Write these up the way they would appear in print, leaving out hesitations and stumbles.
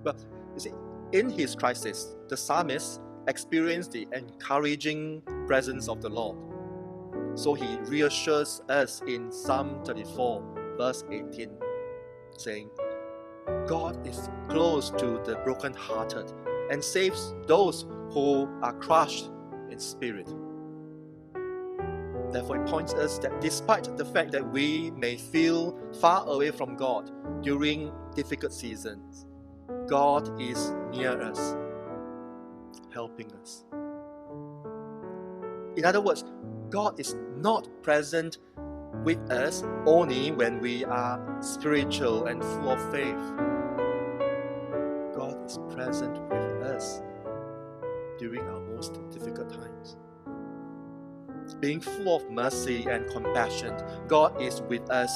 But you see, in his crisis, the psalmist experienced the encouraging presence of the Lord. So he reassures us in Psalm 34, verse 18, saying, God is close to the brokenhearted and saves those who are crushed in spirit. Therefore, it points us that despite the fact that we may feel far away from God during difficult seasons, God is near us, helping us. In other words, God is not present with us only when we are spiritual and full of faith. God is present with us during our most difficult times. Being full of mercy and compassion, God is with us.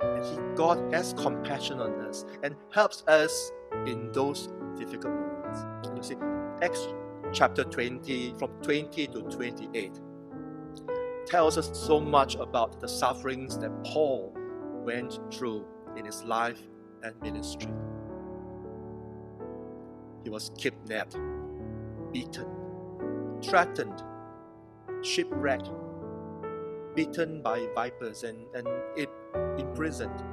And God has compassion on us and helps us in those difficult moments. And you see, Acts chapter 20, from 20 to 28, tells us so much about the sufferings that Paul went through in his life and ministry. He was kidnapped, beaten, threatened, shipwrecked, beaten by vipers, and imprisoned.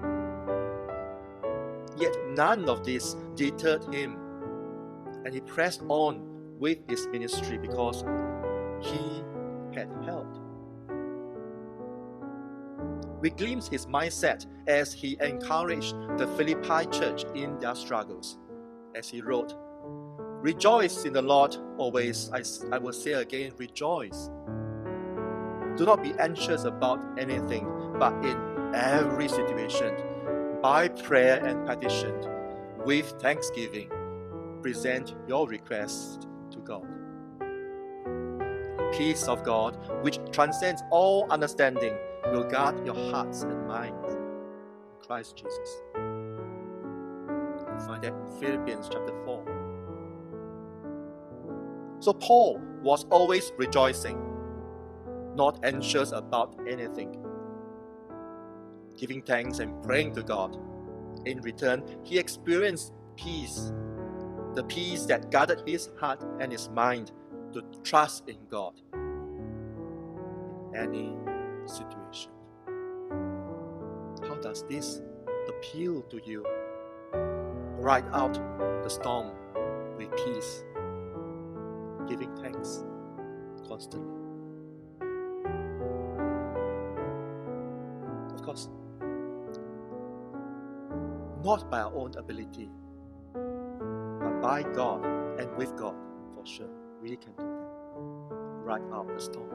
Yet none of this deterred him, and he pressed on with his ministry because he had helped. We glimpse his mindset as he encouraged the Philippi church in their struggles. As he wrote, "Rejoice in the Lord always." I will say again, rejoice. Do not be anxious about anything, but in every situation, by prayer and petition, with thanksgiving, present your requests to God. The peace of God, which transcends all understanding, will guard your hearts and minds in Christ Jesus. You find that in Philippians chapter 4. So Paul was always rejoicing, not anxious about anything, giving thanks and praying to God. In return, he experienced peace, the peace that guarded his heart and his mind to trust in God in any situation. How does this appeal to you? Ride out the storm with peace, giving thanks constantly. Of course, not by our own ability, but by God and with God, for sure, we can do that. Ride out the storm.